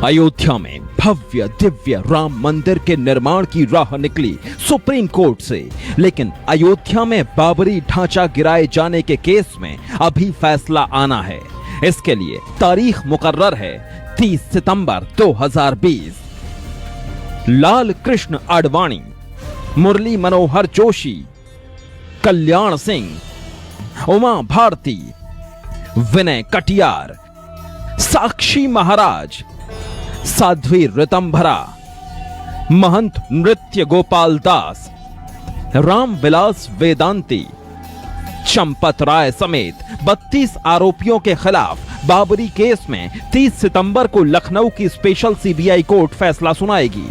अयोध्या में भव्य दिव्य राम मंदिर के निर्माण की राह निकली सुप्रीम कोर्ट से, लेकिन अयोध्या में बाबरी ढांचा गिराए जाने के केस में अभी फैसला आना है। इसके लिए तारीख मुकर्रर है 30 सितंबर 2020। लाल कृष्ण आडवाणी, मुरली मनोहर जोशी, कल्याण सिंह, उमा भारती, विनय कटियार, साक्षी महाराज, साध्वी ऋतंभरा, महंत नृत्य गोपाल दास, राम विलास वेदांती, चंपत राय समेत 32 आरोपियों के खिलाफ बाबरी केस में 30 सितंबर को लखनऊ की स्पेशल सीबीआई कोर्ट फैसला सुनाएगी।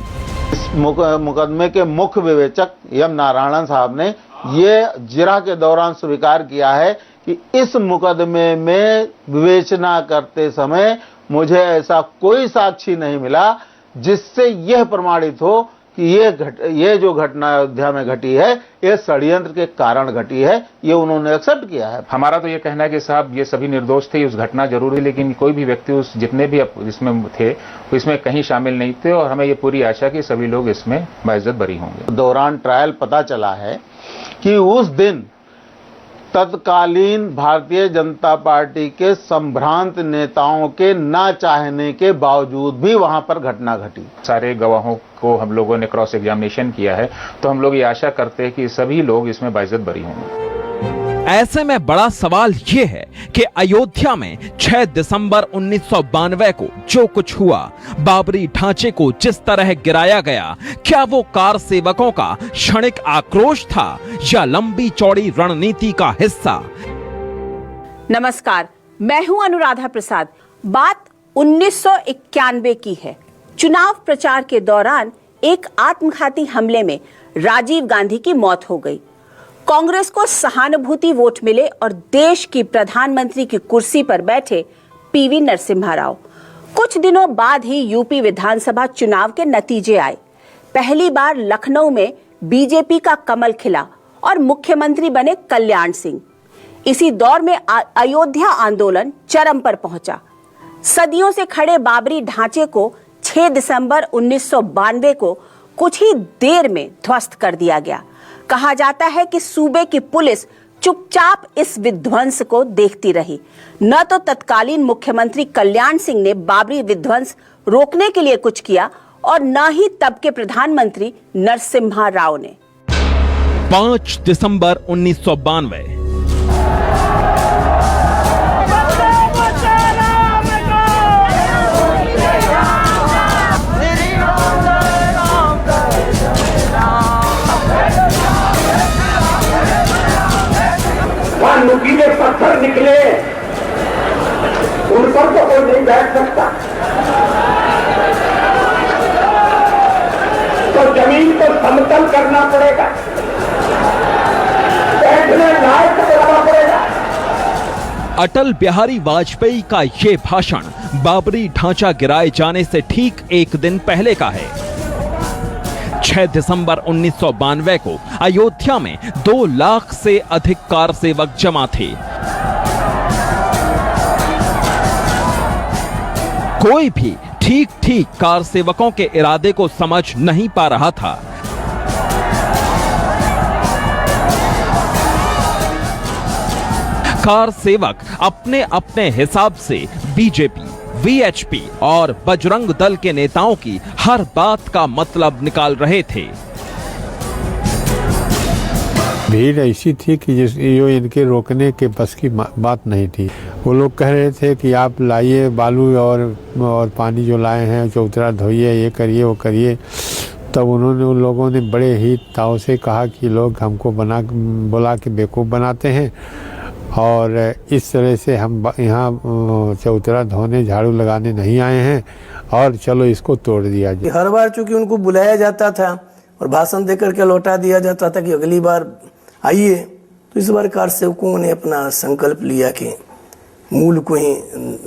इस मुकदमे के मुख्य विवेचक एम नारायणन साहब ने ये जिरा के दौरान स्वीकार किया है कि इस मुकदमे में विवेचना करते समय मुझे ऐसा कोई साक्षी नहीं मिला जिससे यह प्रमाणित हो कि ये जो घटना अयोध्या में घटी है ये षड्यंत्र के कारण घटी है। ये उन्होंने एक्सेप्ट किया है। हमारा तो ये कहना है कि साहब ये सभी निर्दोष थे, उस घटना जरूर हुई, लेकिन कोई भी व्यक्ति उस जितने भी इसमें थे वो इसमें कहीं शामिल नहीं थे और हमें ये पूरी आशा कि सभी लोग इसमें बाइज्जत बरी होंगे। दौरान ट्रायल पता चला है कि उस दिन तत्कालीन भारतीय जनता पार्टी के संभ्रांत नेताओं के ना चाहने के बावजूद भी वहां पर घटना घटी। सारे गवाहों को हम लोगों ने क्रॉस एग्जामिनेशन किया है, तो हम लोग ये आशा करते हैं कि सभी लोग इसमें बाइज्जत बरी होंगे। ऐसे में बड़ा सवाल यह है कि अयोध्या में 6 दिसंबर 1992 को जो कुछ हुआ, बाबरी ढांचे को जिस तरह गिराया गया, क्या वो कार सेवकों का क्षणिक आक्रोश था या लंबी चौड़ी रणनीति का हिस्सा? नमस्कार, मैं हूं अनुराधा प्रसाद। बात 1991 की है। चुनाव प्रचार के दौरान एक आत्मघाती हमले में राजीव गांधी की मौत हो गई। कांग्रेस को सहानुभूति वोट मिले और देश की प्रधानमंत्री की कुर्सी पर बैठे पीवी नरसिम्हा राव। कुछ दिनों बाद ही यूपी विधानसभा चुनाव के नतीजे आए। पहली बार लखनऊ में बीजेपी का कमल खिला और मुख्यमंत्री बने कल्याण सिंह। इसी दौर में अयोध्या आंदोलन चरम पर पहुंचा। सदियों से खड़े बाबरी ढांचे को 6 दिसंबर 1992 को कुछ ही देर में ध्वस्त कर दिया गया। कहा जाता है कि सूबे की पुलिस चुपचाप इस विध्वंस को देखती रही। न तो तत्कालीन मुख्यमंत्री कल्याण सिंह ने बाबरी विध्वंस रोकने के लिए कुछ किया और न ही तब के प्रधानमंत्री नरसिम्हा राव ने। 5 दिसंबर 1992। नुकीले पत्थर निकले, उन पर तो कोई नहीं बैठ सकता, तो जमीन को समतल करना पड़ेगा, बैठने लायक बनाना पड़ेगा। अटल बिहारी वाजपेयी का ये भाषण बाबरी ढांचा गिराए जाने से ठीक एक दिन पहले का है। 6 दिसंबर 1992 को अयोध्या में 2 लाख से अधिक कार सेवक जमा थे। कोई भी ठीक कार सेवकों के इरादे को समझ नहीं पा रहा था। कार सेवक अपने अपने हिसाब से बीजेपी, वीएचपी और बजरंग दल के नेताओं की हर बात का मतलब निकाल रहे थे। भीड़ ऐसी थी कि जो इनके रोकने के बस की बात नहीं थी। वो लोग कह रहे थे कि आप लाइए बालू और पानी जो लाए हैं, चौतरा धोइए, ये करिए वो करिए। तब उन लोगों ने बड़े ही ताव से कहा कि लोग हमको बुला के बेवकूफ़ बनाते हैं और इस तरह से हम यहाँ चौतरा धोने झाड़ू लगाने नहीं आए हैं और चलो इसको तोड़ दिया जाए। हर बार चूंकि उनको बुलाया जाता था और भाषण देकर के लौटा दिया जाता था कि अगली बार आइए, तो इस बार कार सेवकों ने अपना संकल्प लिया कि मूल को ही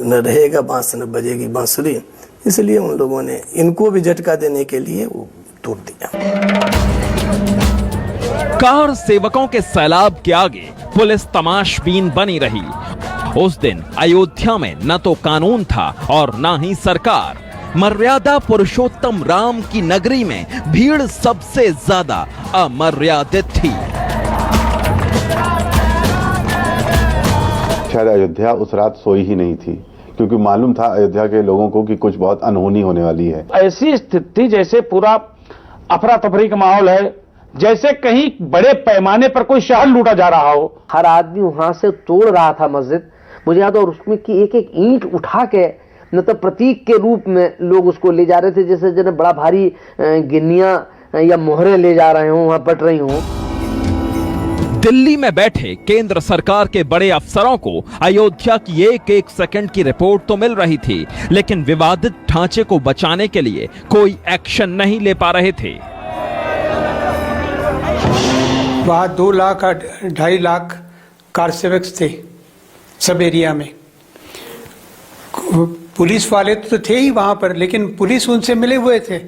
न रहेगा बांस न बजेगी बांसुरी, इसलिए उन लोगों ने इनको भी झटका देने के लिए वो तोड़ दिया। कार सेवकों के सैलाब के आगे पुलिस तमाशबीन बनी रही। उस दिन अयोध्या में न तो कानून था और न ही सरकार। मर्यादा पुरुषोत्तम राम की नगरी में भीड़ सबसे ज्यादा अमर्यादित थी। शायद अयोध्या उस रात सोई ही नहीं थी, क्योंकि मालूम था अयोध्या के लोगों को कि कुछ बहुत अनहोनी होने वाली है। ऐसी स्थिति जैसे पूरा अफरा तफरी का माहौल है, जैसे कहीं बड़े पैमाने पर कोई शहर लूटा जा रहा हो। हर आदमी वहां से तोड़ रहा था मस्जिद, मुझे याद है, और उसमें की एक एक ईंट उठा के मतलब प्रतीक के रूप में लोग उसको ले जा रहे थे, जैसे जैसे बड़ा भारी गिन्नियां या मोहरें ले जा रहे हों, वहां पट रही हों। दिल्ली में बैठे केंद्र सरकार के बड़े अफसरों को अयोध्या की एक एक सेकंड की रिपोर्ट तो मिल रही थी, लेकिन विवादित ढांचे को बचाने के लिए कोई एक्शन नहीं ले पा रहे थे। वहाँ 2 लाख 2.5 लाख कार सेवक थे सब एरिया में। पुलिस वाले तो थे ही वहाँ पर, लेकिन पुलिस उनसे मिले हुए थे।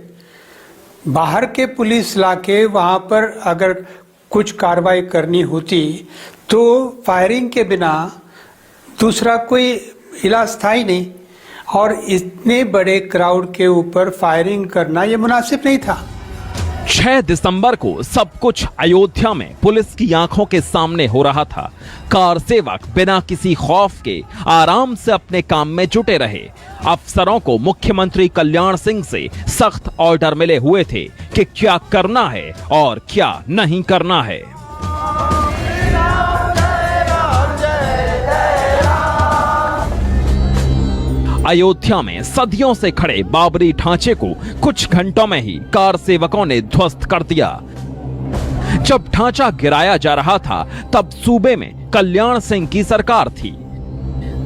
बाहर के पुलिस लाके वहाँ पर अगर कुछ कार्रवाई करनी होती तो फायरिंग के बिना दूसरा कोई इलाज था ही नहीं, और इतने बड़े क्राउड के ऊपर फायरिंग करना ये मुनासिब नहीं था। 6 दिसंबर को सब कुछ अयोध्या में पुलिस की आंखों के सामने हो रहा था। कार सेवक बिना किसी खौफ के आराम से अपने काम में जुटे रहे। अफसरों को मुख्यमंत्री कल्याण सिंह से सख्त ऑर्डर मिले हुए थे कि क्या करना है और क्या नहीं करना है। अयोध्या में सदियों से खड़े बाबरी ढांचे को कुछ घंटों में ही कार सेवकों ने ध्वस्त कर दिया। जब ढांचा गिराया जा रहा था तब सूबे में कल्याण सिंह की सरकार थी।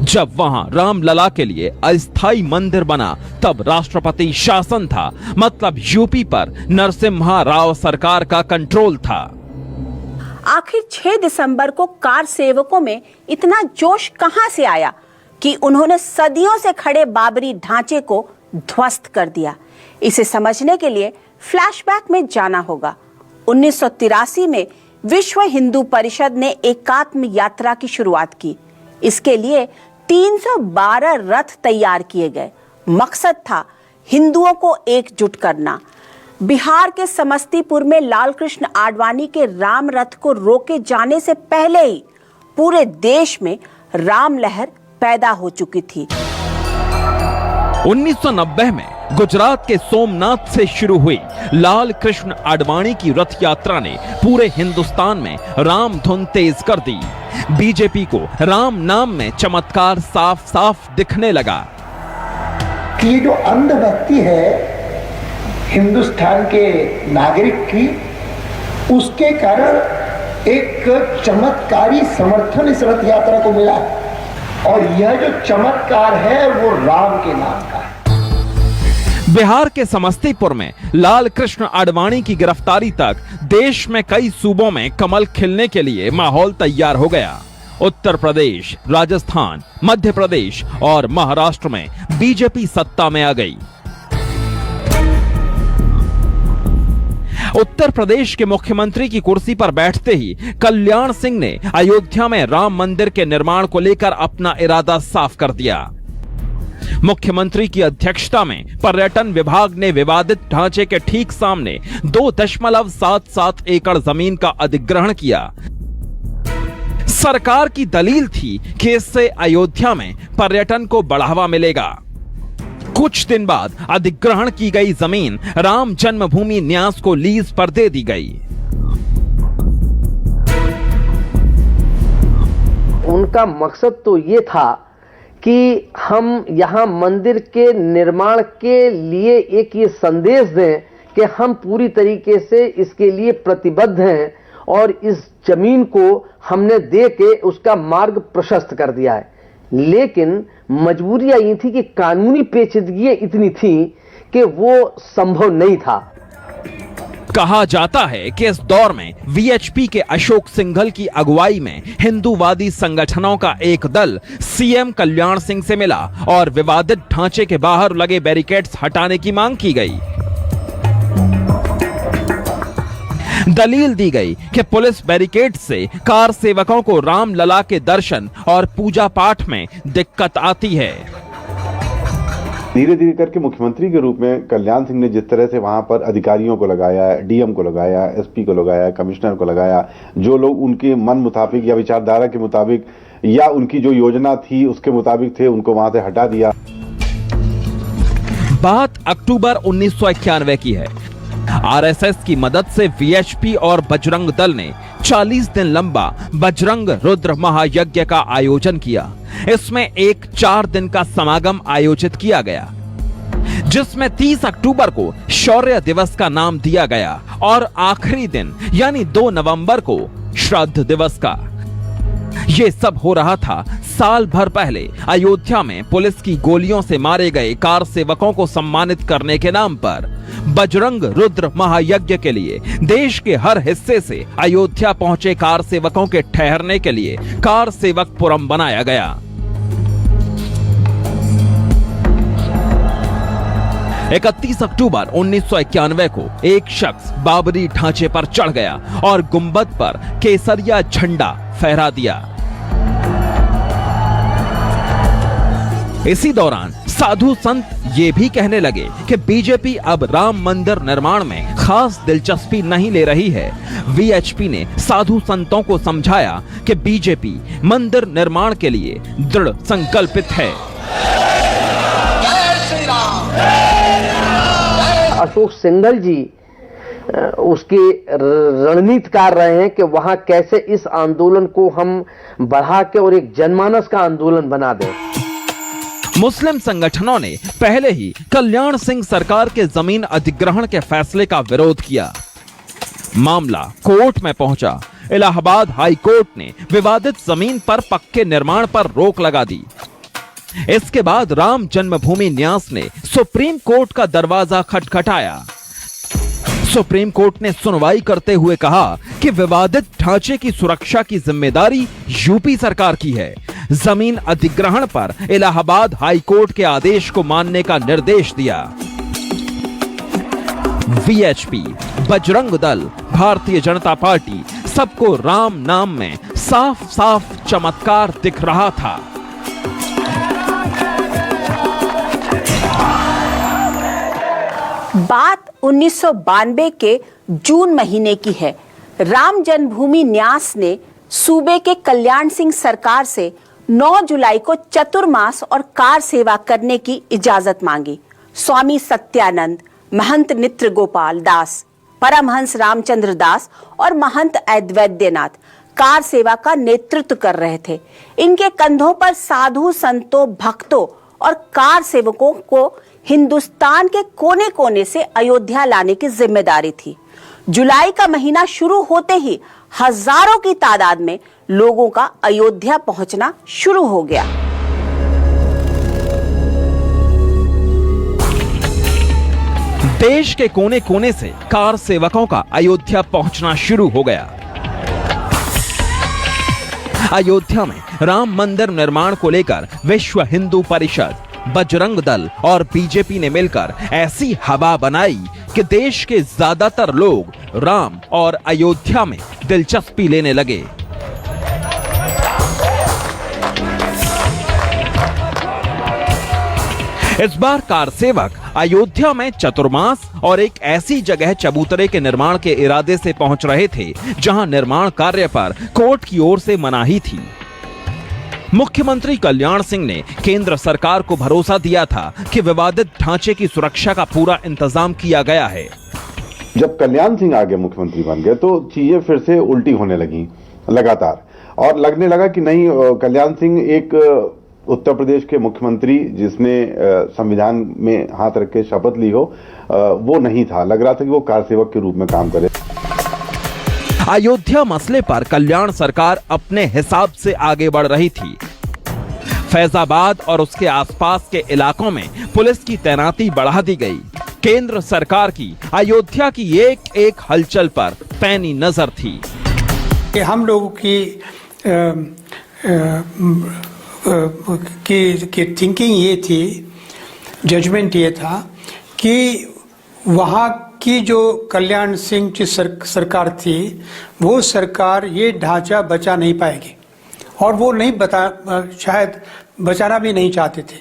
जब वहां रामलला के लिए अस्थायी मंदिर बना तब राष्ट्रपति शासन था, मतलब यूपी पर नरसिम्हा राव सरकार का कंट्रोल था। आखिर 6 दिसंबर को कार सेवकों में इतना जोश कहां से आया कि उन्होंने सदियों से खड़े बाबरी ढांचे को ध्वस्त कर दिया। इसे समझने के लिए फ्लैशबैक में जाना होगा। 1983 में विश्व हिंदू परिषद ने एकात्म यात्रा की शुरुआत की। इसके लिए 312 रथ तैयार किए गए। मकसद था हिंदुओं को एकजुट करना। बिहार के समस्तीपुर में लाल कृष्ण आडवाणी के राम रथ को रोके जाने से पहले ही पूरे देश में राम लहर पैदा हो चुकी थी। 1990 में गुजरात के सोमनाथ से शुरू हुई लाल कृष्ण आडवाणी की रथ यात्रा ने पूरे हिंदुस्तान में राम धुन तेज कर दी। बीजेपी को राम नाम में चमत्कार साफ साफ दिखने लगा कि जो अंधभक्ति है हिंदुस्तान के नागरिक की, उसके कारण एक चमत्कारी समर्थन इस रथ यात्रा को मिला, और यह जो चमत्कार है वो राम के नाम का है। बिहार के समस्तीपुर में लाल कृष्ण आडवाणी की गिरफ्तारी तक देश में कई सूबों में कमल खिलने के लिए माहौल तैयार हो गया। उत्तर प्रदेश, राजस्थान, मध्य प्रदेश और महाराष्ट्र में बीजेपी सत्ता में आ गई। उत्तर प्रदेश के मुख्यमंत्री की कुर्सी पर बैठते ही कल्याण सिंह ने अयोध्या में राम मंदिर के निर्माण को लेकर अपना इरादा साफ कर दिया। मुख्यमंत्री की अध्यक्षता में पर्यटन विभाग ने विवादित ढांचे के ठीक सामने 2.77 एकड़ जमीन का अधिग्रहण किया। सरकार की दलील थी कि इससे अयोध्या में पर्यटन को बढ़ावा मिलेगा। कुछ दिन बाद अधिग्रहण की गई जमीन राम जन्मभूमि न्यास को लीज पर दे दी गई। उनका मकसद तो ये था कि हम यहाँ मंदिर के निर्माण के लिए एक ये संदेश दें कि हम पूरी तरीके से इसके लिए प्रतिबद्ध हैं, और इस जमीन को हमने दे के उसका मार्ग प्रशस्त कर दिया है। लेकिन मजबूरियां ये थी कि कानूनी पेचीदगियां इतनी थी कि वो संभव नहीं था। कहा जाता है कि इस दौर में वीएचपी के अशोक सिंघल की अगुवाई में हिंदूवादी संगठनों का एक दल सीएम कल्याण सिंह से मिला और विवादित ढांचे के बाहर लगे बैरिकेड्स हटाने की मांग की गई। दलील दी गई कि पुलिस बैरिकेड से कार सेवकों को रामलला के दर्शन और पूजा पाठ में दिक्कत आती है। धीरे धीरे करके मुख्यमंत्री के रूप में कल्याण सिंह ने जिस तरह से वहां पर अधिकारियों को लगाया, डीएम को लगाया, एसपी को लगाया, कमिश्नर को लगाया, जो लोग उनके मन मुताबिक या विचारधारा के मुताबिक या उनकी जो योजना थी उसके मुताबिक थे, उनको वहां से हटा दिया। बात अक्टूबर 1991 की है। आरएसएस की मदद से वीएचपी और बजरंग दल ने 40 दिन लंबा बजरंग रुद्र महायज्ञ का आयोजन किया। इसमें एक 4 दिन का समागम आयोजित किया गया, जिसमें 30 अक्टूबर को शौर्य दिवस का नाम दिया गया और आखिरी दिन यानी 2 नवंबर को श्राद्ध दिवस का। ये सब हो रहा था साल भर पहले अयोध्या में पुलिस की गोलियों से मारे गए कार सेवकों को सम्मानित करने के नाम पर। बजरंग रुद्र महायज्ञ के लिए देश के हर हिस्से से अयोध्या पहुंचे कार सेवकों के ठहरने के लिए कार सेवकपुरम बनाया गया। इकतीस अक्टूबर 1991 को एक शख्स बाबरी ढांचे पर चढ़ गया और गुंबद पर केसरिया झंडा फहरा दिया। इसी दौरान साधु संत ये भी कहने लगे कि बीजेपी अब राम मंदिर निर्माण में खास दिलचस्पी नहीं ले रही है। वीएचपी ने साधु संतों को समझाया कि बीजेपी मंदिर निर्माण के लिए दृढ़ संकल्पित है। अशोक सिंघल जी उसके रणनीतिकार रहे हैं कि वहां कैसे इस आंदोलन को हम बढ़ा के और एक जनमानस का आंदोलन बना दें। मुस्लिम संगठनों ने पहले ही कल्याण सिंह सरकार के जमीन अधिग्रहण के फैसले का विरोध किया। मामला कोर्ट में पहुंचा। इलाहाबाद हाई कोर्ट ने विवादित जमीन पर पक्के निर्माण पर रोक लगा दी। इसके बाद राम जन्मभूमि न्यास ने सुप्रीम कोर्ट का दरवाजा खटखटाया। सुप्रीम कोर्ट ने सुनवाई करते हुए कहा कि विवादित ढांचे की सुरक्षा की जिम्मेदारी यूपी सरकार की है। जमीन अधिग्रहण पर इलाहाबाद हाई कोर्ट के आदेश को मानने का निर्देश दिया। वीएचपी, बजरंग दल, भारतीय जनता पार्टी, सबको राम नाम में साफ साफ चमत्कार दिख रहा था। बात 1992 के जून महीने की है। राम जन्मभूमि न्यास ने सूबे के कल्याण सिंह सरकार से 9 जुलाई को चतुर्मास और कार सेवा करने की इजाजत मांगी। स्वामी सत्यानंद, महंत नित्र गोपाल दास, परमहंस रामचंद्र दास और महंत अद्वैतनाथ कार सेवा का नेतृत्व कर रहे थे। इनके कंधों पर साधु संतों, भक्तों और कार सेवकों को हिंदुस्तान के कोने कोने से अयोध्या लाने की जिम्मेदारी थी। जुलाई का महीना शुरू होते ही हजारों की तादाद में लोगों का अयोध्या पहुंचना शुरू हो गया। देश के कोने कोने से कार सेवकों का अयोध्या पहुंचना शुरू हो गया। अयोध्या में राम मंदिर निर्माण को लेकर विश्व हिंदू परिषद, बजरंग दल और बीजेपी ने मिलकर ऐसी हवा बनाई कि देश के ज्यादातर लोग राम और अयोध्या में दिलचस्पी लेने लगे। इस बार कार सेवक अयोध्या में चतुर्मास और एक ऐसी जगह चबूतरे के निर्माण के इरादे से पहुंच रहे थे जहां निर्माण कार्य पर कोर्ट की ओर से मनाही थी। मुख्यमंत्री कल्याण सिंह ने केंद्र सरकार को भरोसा दिया था कि विवादित ढांचे की सुरक्षा का पूरा इंतजाम किया गया है। जब कल्याण सिंह आगे मुख्यमंत्री बन गए तो चीजें फिर से उल्टी होने लगी लगातार, और लगने लगा कि नहीं, कल्याण सिंह एक उत्तर प्रदेश के मुख्यमंत्री जिसने संविधान में हाथ रख के शपथ ली हो, वो नहीं था। लग रहा था कि वो कार सेवक के रूप में काम करे। अयोध्या मसले पर कल्याण सरकार अपने हिसाब से आगे बढ़ रही थी। फैजाबाद और उसके आसपास के इलाकों में पुलिस की तैनाती बढ़ा दी गई। केंद्र सरकार की अयोध्या की एक एक हलचल पर पैनी नजर थी। हम लोगों की थिंकिंग ये थी, जजमेंट ये था कि वहाँ की जो कल्याण सिंह की सरकार थी, वो सरकार ये ढांचा बचा नहीं पाएगी और वो नहीं शायद बचाना भी नहीं चाहते थे।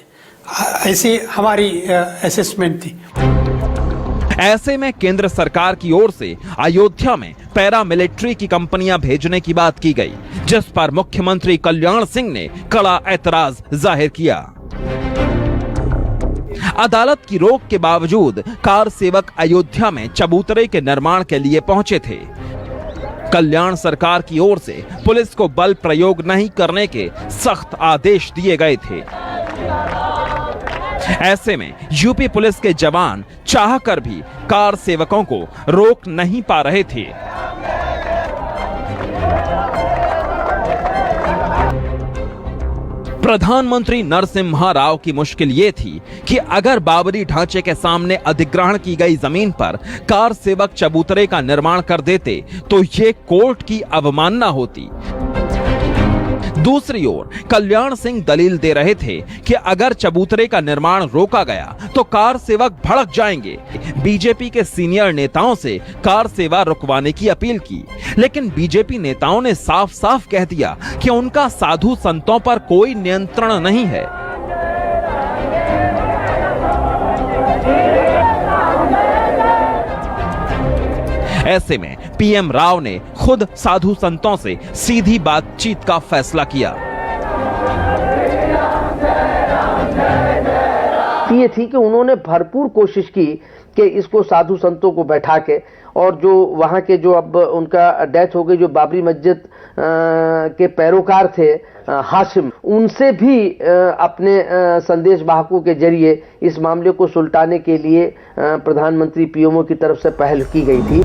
ऐसी हमारी असेसमेंट थी। ऐसे में केंद्र सरकार की ओर से अयोध्या में पैरामिलिट्री की कंपनियां भेजने की बात की गई, जिस पर मुख्यमंत्री कल्याण सिंह ने कड़ा ऐतराज जाहिर किया। अदालत की रोक के बावजूद कार सेवक अयोध्या में चबूतरे के निर्माण के लिए पहुंचे थे। कल्याण सरकार की ओर से पुलिस को बल प्रयोग नहीं करने के सख्त आदेश दिए गए थे। ऐसे में यूपी पुलिस के जवान चाहकर भी कार सेवकों को रोक नहीं पा रहे थे। प्रधानमंत्री नरसिम्हा राव की मुश्किल ये थी कि अगर बाबरी ढांचे के सामने अधिग्रहण की गई जमीन पर कार सेवक चबूतरे का निर्माण कर देते तो ये कोर्ट की अवमानना होती। दूसरी ओर कल्याण सिंह दलील दे रहे थे कि अगर चबूतरे का निर्माण रोका गया तो कार सेवक भड़क जाएंगे। बीजेपी के सीनियर नेताओं से कार सेवा रुकवाने की अपील की, लेकिन बीजेपी नेताओं ने साफ साफ कह दिया कि उनका साधु संतों पर कोई नियंत्रण नहीं है। ऐसे में पीएम राव ने खुद साधु संतों से सीधी बातचीत का फैसला किया। ये थी कि उन्होंने भरपूर कोशिश की कि इसको साधु संतों को बैठा के, और जो वहाँ के जो अब उनका डेथ हो गई, जो बाबरी मस्जिद के पैरोकार थे हाशिम, उनसे भी अपने संदेश वाहकों के जरिए इस मामले को सुलटाने के लिए प्रधानमंत्री पीएमओ की तरफ से पहल की गई थी।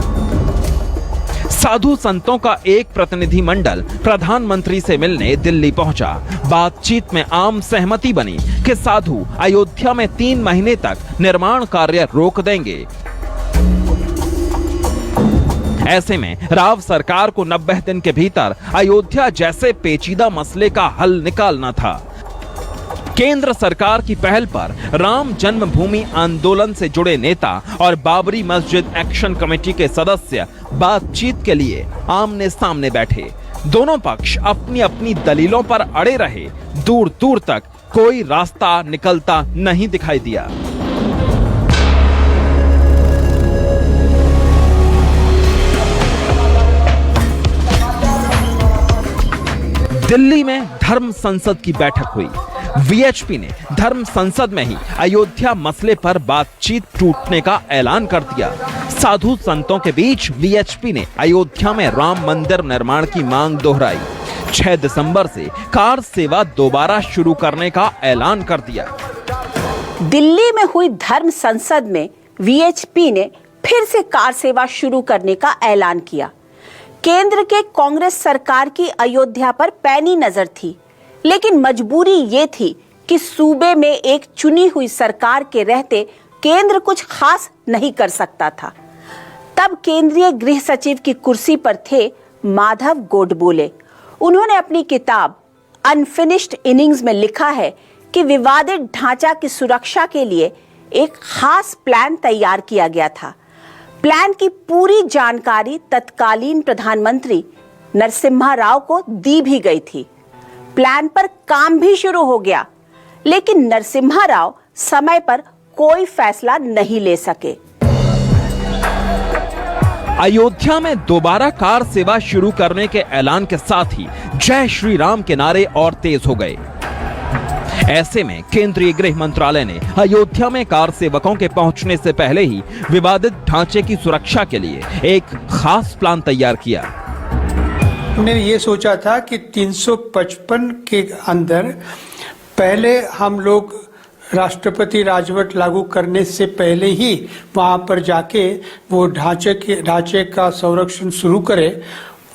साधु संतों का एक प्रतिनिधि मंडल प्रधानमंत्री से मिलने दिल्ली पहुंचा। बातचीत में आम सहमति बनी कि साधु अयोध्या में 3 महीने तक निर्माण कार्य रोक देंगे। ऐसे में राव सरकार को 90 दिन के भीतर अयोध्या जैसे पेचीदा मसले का हल निकालना था। केंद्र सरकार की पहल पर राम जन्मभूमि आंदोलन से जुड़े नेता और बाबरी मस्जिद एक्शन कमेटी के सदस्य बातचीत के लिए आमने सामने बैठे। दोनों पक्ष अपनी अपनी दलीलों पर अड़े रहे। दूर दूर तक कोई रास्ता निकलता नहीं दिखाई दिया। दिल्ली में धर्म संसद की बैठक हुई। वीएचपी ने धर्म संसद में ही अयोध्या मसले पर बातचीत टूटने का ऐलान कर दिया। साधु संतों के बीच वीएचपी ने अयोध्या में राम मंदिर निर्माण की मांग दोहराई। 6 दिसंबर से कार सेवा दोबारा शुरू करने का ऐलान कर दिया। दिल्ली में हुई धर्म संसद में वीएचपी ने फिर से कार सेवा शुरू करने का ऐलान किया। केंद्र के कांग्रेस सरकार की अयोध्या पर पैनी नजर थी, लेकिन मजबूरी ये थी कि सूबे में एक चुनी हुई सरकार के रहते केंद्र कुछ खास नहीं कर सकता था। तब केंद्रीय गृह सचिव की कुर्सी पर थे माधव गोडबोले। उन्होंने अपनी किताब अनफिनिश्ड इनिंग्स में लिखा है कि विवादित ढांचा की सुरक्षा के लिए एक खास प्लान तैयार किया गया था। प्लान की पूरी जानकारी तत्कालीन प्रधानमंत्री नरसिम्हा राव को दी भी गई थी। प्लान पर काम भी शुरू हो गया, लेकिन नरसिम्हा राव समय पर कोई फैसला नहीं ले सके। अयोध्या में दोबारा कार सेवा शुरू करने के ऐलान के साथ ही जय श्री राम के नारे और तेज हो गए। ऐसे में केंद्रीय गृह मंत्रालय ने अयोध्या में कार सेवकों के पहुंचने से पहले ही विवादित ढांचे की सुरक्षा के लिए एक खास प्लान तैयार किया। हमने ये सोचा था कि 355 के अंदर पहले हम लोग राष्ट्रपति राजवट लागू करने से पहले ही वहां पर जाके वो ढांचे का संरक्षण शुरू करें।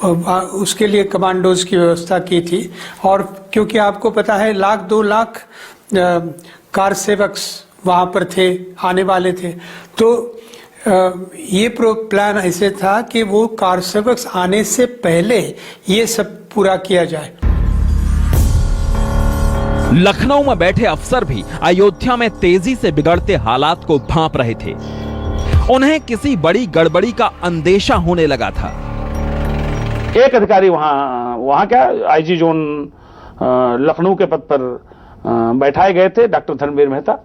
उसके लिए कमांडोज की व्यवस्था की थी, और क्योंकि आपको पता है 1-2 लाख कार सेवक वहां पर थे, आने वाले थे, तो ये प्लान ऐसे था कि वो कार सेवक आने से पहले ये सब पूरा किया जाए। लखनऊ में बैठे अफसर भी अयोध्या में तेजी से बिगड़ते हालात को भांप रहे थे। उन्हें किसी बड़ी गड़बड़ी का अंदेशा होने लगा था। एक अधिकारी वहां क्या आईजी जोन लखनऊ के पद पर बैठाए गए थे डॉक्टर धर्मवीर मेहता।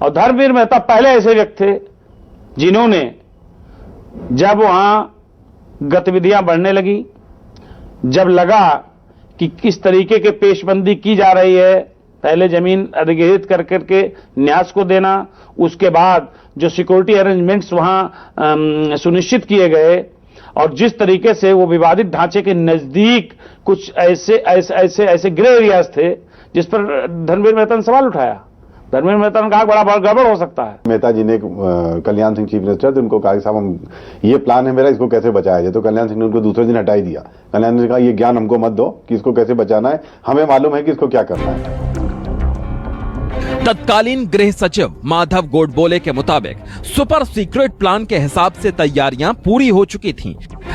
और धर्मवीर मेहता पहले ऐसे व्यक्ति थे जिन्होंने जब वहां गतिविधियां बढ़ने लगी, जब लगा कि किस तरीके के पेशबंदी की जा रही है, पहले जमीन अधिग्रहित कर करके न्यास को देना, उसके बाद जो सिक्योरिटी अरेंजमेंट्स वहां सुनिश्चित किए गए, और जिस तरीके से वो विवादित ढांचे के नजदीक कुछ ऐसे ग्रे एरियाज थे जिस पर धर्मवीर मेहता ने सवाल उठाया। धर्मवीर मेहता ने कहा बड़ा गड़बड़ हो सकता है। मेहता जी ने कल्याण सिंह चीफ मिनिस्टर थे, उनको कहा कि साहब हम ये प्लान है मेरा, इसको कैसे बचाया जाए। तो कल्याण सिंह ने उनको दूसरे दिन हटाई दिया। कल्याण सिंह ने कहा ये ज्ञान हमको मत दो कि इसको कैसे बचाना है, हमें मालूम है कि इसको क्या करना है। तत्कालीन गृह सचिव माधव गोडबोले के मुताबिक सुपर सीक्रेट प्लान के हिसाब से तैयारियां पूरी हो चुकी थीं,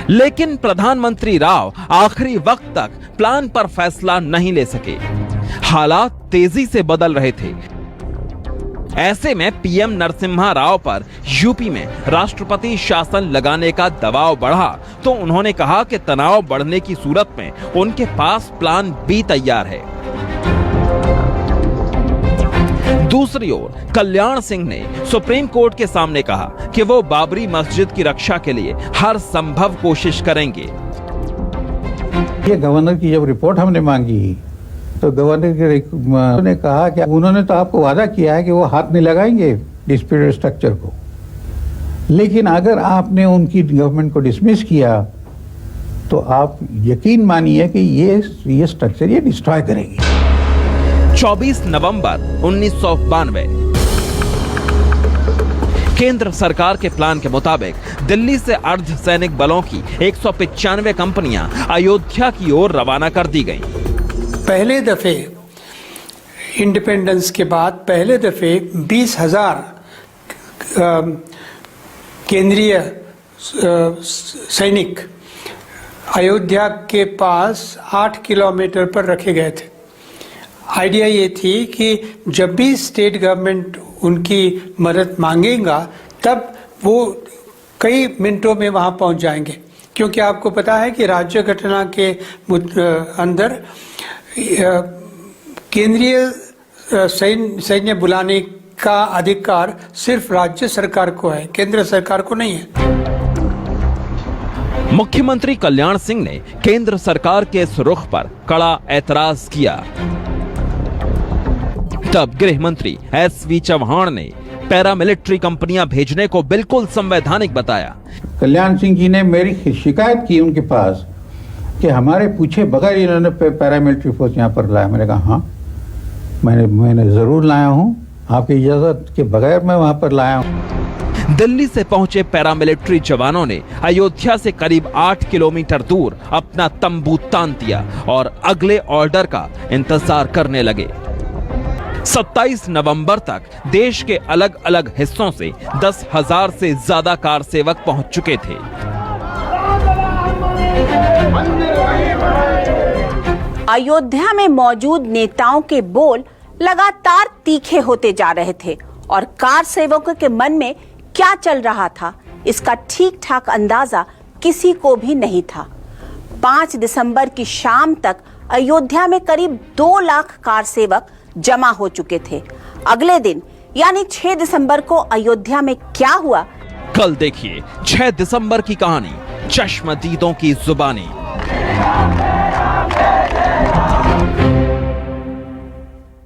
लेकिन प्रधानमंत्री राव आखिरी वक्त तक प्लान पर फैसला नहीं ले सके। हालात तेजी से बदल रहे थे। ऐसे में पीएम नरसिम्हा राव पर यूपी में राष्ट्रपति शासन लगाने का दबाव बढ़ा तो उन्होंने कहा कि तनाव बढ़ने की सूरत में उनके पास प्लान बी तैयार है। दूसरी ओर कल्याण सिंह ने सुप्रीम कोर्ट के सामने कहा कि वो बाबरी मस्जिद की रक्षा के लिए हर संभव कोशिश करेंगे। ये गवर्नर की जब रिपोर्ट हमने मांगी तो गवर्नर ने कहा कि उन्होंने तो आपको वादा किया है कि वो हाथ नहीं लगाएंगे डिस्प्यूटेड स्ट्रक्चर को, लेकिन अगर आपने उनकी गवर्नमेंट को डिसमिस किया तो आप यकीन मानिए कि ये स्ट्रक्चर ये डिस्ट्रॉय करेगी। 24 नवंबर 1992 केंद्र सरकार के प्लान के मुताबिक दिल्ली से अर्धसैनिक बलों की 195 कंपनियां अयोध्या की ओर रवाना कर दी गईं। पहले दफे इंडिपेंडेंस के बाद पहले दफे 20,000 केंद्रीय सैनिक अयोध्या के पास 8 किलोमीटर पर रखे गए थे। आइडिया ये थी कि जब भी स्टेट गवर्नमेंट उनकी मदद मांगेगा तब वो कई मिनटों में वहां पहुंच जाएंगे, क्योंकि आपको पता है कि राज्य घटना के अंदर केंद्रीय सैन्य बुलाने का अधिकार सिर्फ राज्य सरकार को है, केंद्र सरकार को नहीं है। मुख्यमंत्री कल्याण सिंह ने केंद्र सरकार के इस रुख पर कड़ा ऐतराज किया। तब गृह मंत्री एसवी चौहान ने पैरामिलिट्री कंपनियां भेजने को बिल्कुल संवैधानिक बताया। कल्याण सिंह जी ने मेरी शिकायत की उनके पास कि हमारे पूछे बगैर इन्होंने पैरामिलिट्री फोर्स यहाँ पर लाया। मैंने कहा हाँ, मैंने जरूर लाया हूँ, आपकी इजाजत के बगैर मैं वहां पर लाया हूँ। दिल्ली से पहुंचे पैरामिलिट्री जवानों ने अयोध्या से करीब 8 किलोमीटर दूर अपना तंबू तान दिया और अगले ऑर्डर का इंतजार करने लगे। 27 नवंबर तक देश के अलग अलग हिस्सों से 10,000 से ज्यादा कार सेवक पहुंच चुके थे। अयोध्या में मौजूद नेताओं के बोल लगातार तीखे होते जा रहे थे और कार सेवकों के मन में क्या चल रहा था इसका ठीक ठाक अंदाजा किसी को भी नहीं था। 5 दिसंबर की शाम तक अयोध्या में करीब 2 लाख कार सेवक जमा हो चुके थे। अगले दिन यानी 6 दिसंबर को अयोध्या में क्या हुआ, कल देखिए 6 दिसंबर की कहानी, चश्मदीदों की जुबानी।